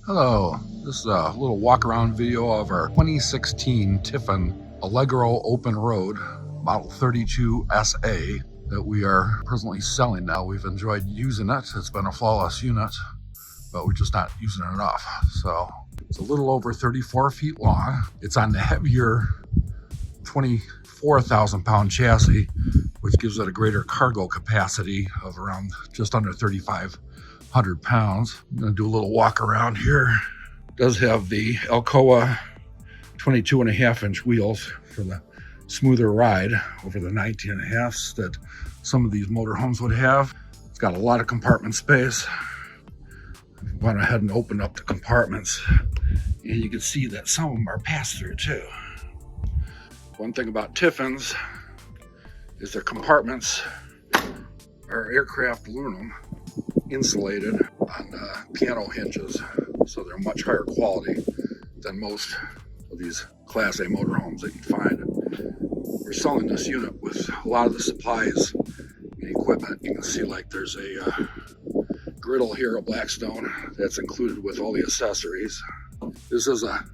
Hello, this is a little walk-around video of our 2016 Tiffin Allegro Open Road Model 32 SA that we are presently selling now. We've enjoyed using it. It's been a flawless unit, but we're just not using it enough. So it's a little over 34 feet long. It's on the heavier 24,000-pound chassis, which gives it a greater cargo capacity of around just under 3,500 pounds. I'm going to do a little walk around here. It does have the Alcoa 22.5-inch wheels for the smoother ride over the 19.5s that some of these motorhomes would have. It's got a lot of compartment space. I went ahead and opened up the compartments, and you can see that some of them are pass-through too. One thing about Tiffins is their compartments are aircraft aluminum insulated on piano hinges, so they're much higher quality than most of these Class A motorhomes that you'd find. We're selling this unit with a lot of the supplies and equipment. You can see like there's a griddle here, a Blackstone, that's included with all the accessories. This is a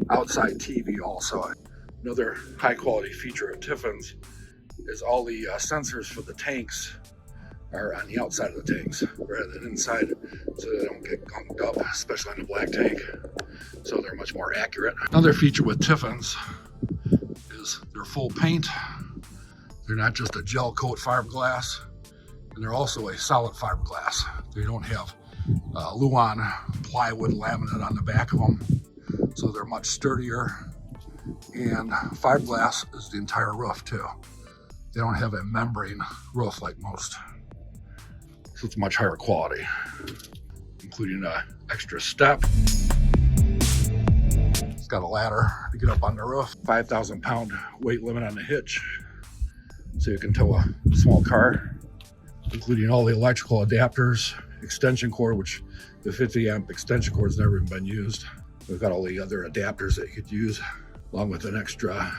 outside TV also. Another high quality feature of Tiffins is all the sensors for the tanks are on the outside of the tanks rather than inside, so they don't get gunked up, especially on the black tank. So they're much more accurate. Another feature with Tiffins is they're full paint. They're not just a gel coat fiberglass, and they're also a solid fiberglass. They don't have Luan plywood laminate on the back of them, so they're much sturdier. And fiberglass is the entire roof too. They don't have a membrane roof like most. So it's much higher quality, including an extra step. It's got a ladder to get up on the roof. 5,000-pound weight limit on the hitch, so you can tow a small car, including all the electrical adapters, extension cord, which the 50-amp extension cord has never even been used. We've got all the other adapters that you could use, along with an extra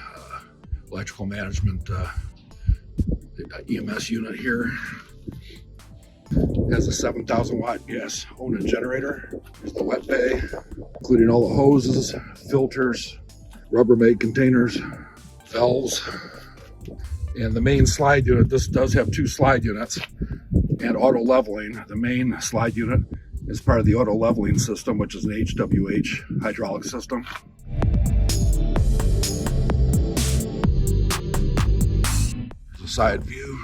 electrical management EMS unit here. It has a 7,000-watt gas owned generator. There's the wet bay, including all the hoses, filters, Rubbermaid containers, valves, and the main slide unit. This does have two slide units and auto leveling. The main slide unit is part of the auto leveling system, which is an HWH hydraulic system. There's a side view.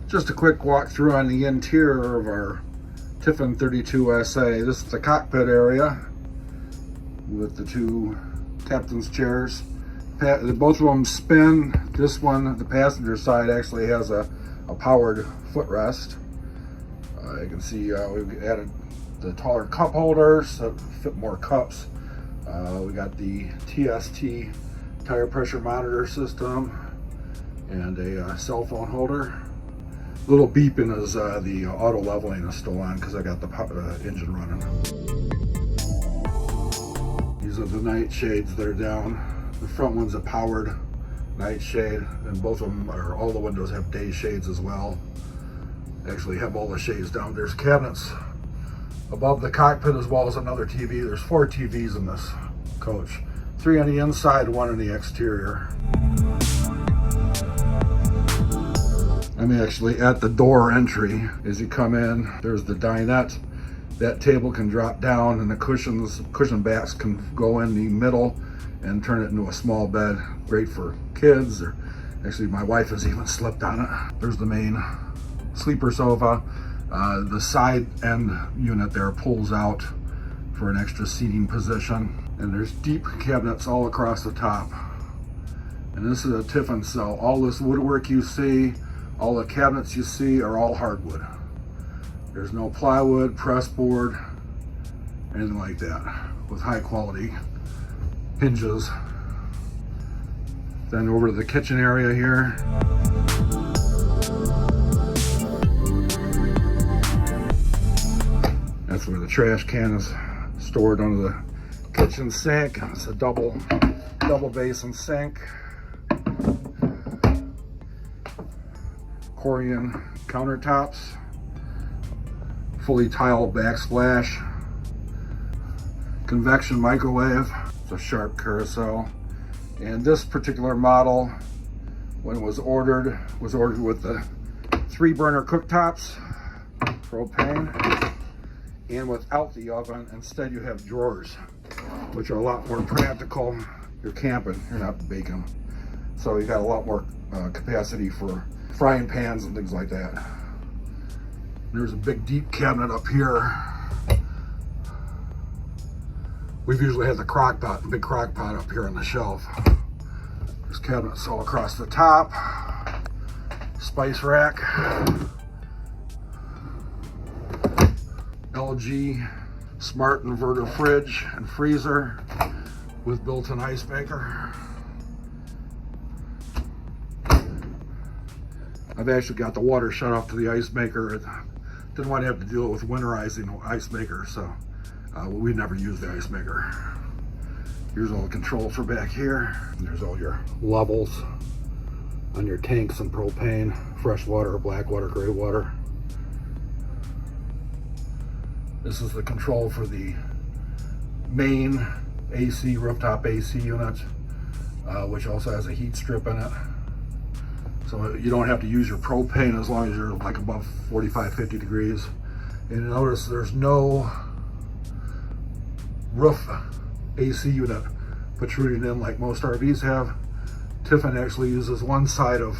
Just a quick walkthrough on the interior of our Tiffin 32 SA. This is the cockpit area with the two captain's chairs. Both of them spin. This one, the passenger side, actually has a powered footrest. You can see we've added the taller cup holders that fit more cups. We got the TST tire pressure monitor system and a cell phone holder. Little beeping as the auto leveling is still on because I got the engine running. These are the night shades that are down. The front one's a powered night shade, and both of them are, all the windows have day shades as well. Actually have all the shades down. There's cabinets above the cockpit as well as another TV. There's 4 TVs in this coach. 3 on the inside, 1 on the exterior. I'm actually at the door entry. As you come in, there's the dinette. That table can drop down and the cushion backs can go in the middle and turn it into a small bed. Great for kids, or actually my wife has even slept on it. There's the main sleeper sofa. The side end unit there pulls out for an extra seating position. And there's deep cabinets all across the top. And this is a Tiffin, so all this woodwork you see, all the cabinets you see are all hardwood. There's no plywood, press board, anything like that, with high quality hinges. Then over to the kitchen area here. That's where the trash can is stored under the kitchen sink. It's a double double basin sink, Corian countertops, fully tiled backsplash, convection microwave, it's a Sharp carousel. And this particular model, when it was ordered with the 3-burner cooktops, propane, and without the oven. Instead you have drawers, which are a lot more practical. You're camping, you're not baking. So you got a lot more capacity for frying pans and things like that. There's a big deep cabinet up here. We've usually had the crock pot, big crock pot up here on the shelf. There's cabinets all across the top. Spice rack. LG smart inverter fridge and freezer with built-in ice maker. I've actually got the water shut off to the ice maker. Didn't want to have to deal with winterizing the ice maker, so we never use the ice maker. Here's all the controls for back here. And there's all your levels on your tanks and propane, fresh water, black water, gray water. This is the control for the main AC, rooftop AC unit, which also has a heat strip in it. So you don't have to use your propane as long as you're like above 45, 50 degrees. And notice there's no roof AC unit protruding in like most RVs have. Tiffin actually uses one side of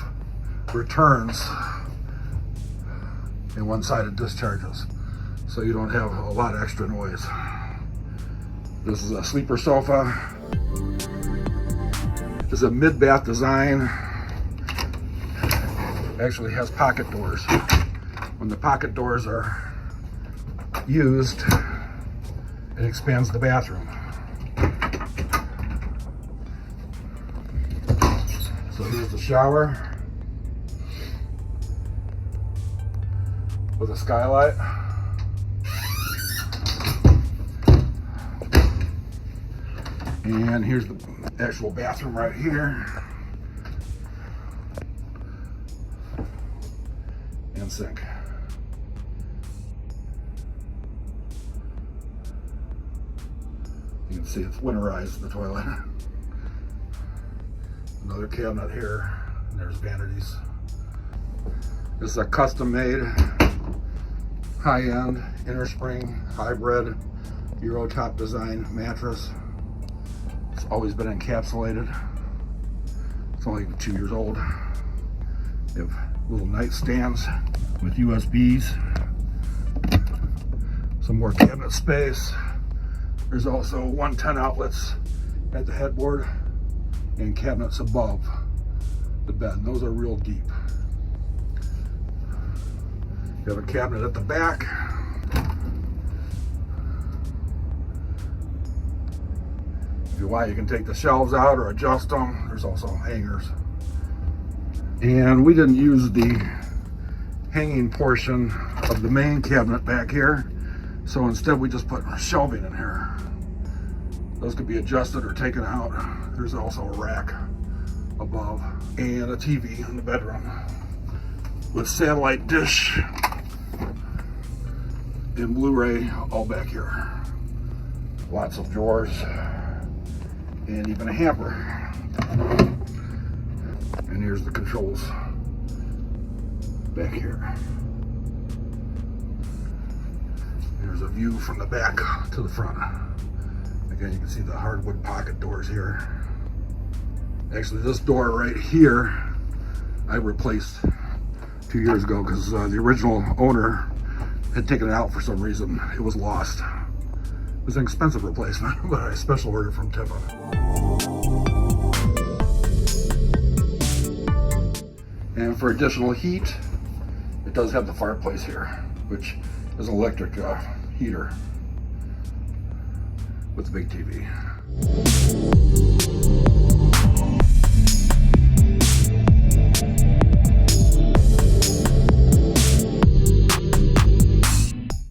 returns and one side of discharges, so you don't have a lot of extra noise. This is a sleeper sofa. It's a mid-bath design. Actually has pocket doors. When the pocket doors are used, it expands the bathroom. So here's the shower with a skylight. And here's the actual bathroom right here. And sink. You can see it's winterized, the toilet. Another cabinet here, and there's vanities. This is a custom-made, high-end, innerspring, hybrid, Euro top design mattress. It's always been encapsulated. It's only 2 years old. You have little nightstands with USBs. Some more cabinet space. There's also 110 outlets at the headboard and cabinets above the bed. And those are real deep. You have a cabinet at the back. If you want, you can take the shelves out or adjust them. There's also hangers. And we didn't use the hanging portion of the main cabinet back here, so instead we just put shelving in here. Those could be adjusted or taken out. There's also a rack above and a TV in the bedroom with satellite dish and Blu-ray all back here. Lots of drawers and even a hamper. And here's the controls back here. Here's a view from the back to the front. Again, you can see the hardwood pocket doors here. Actually, this door right here, I replaced 2 years ago because the original owner had taken it out for some reason. It was lost. It was an expensive replacement, but I special ordered from Tiffin. And for additional heat, it does have the fireplace here, which is an electric heater with a big TV.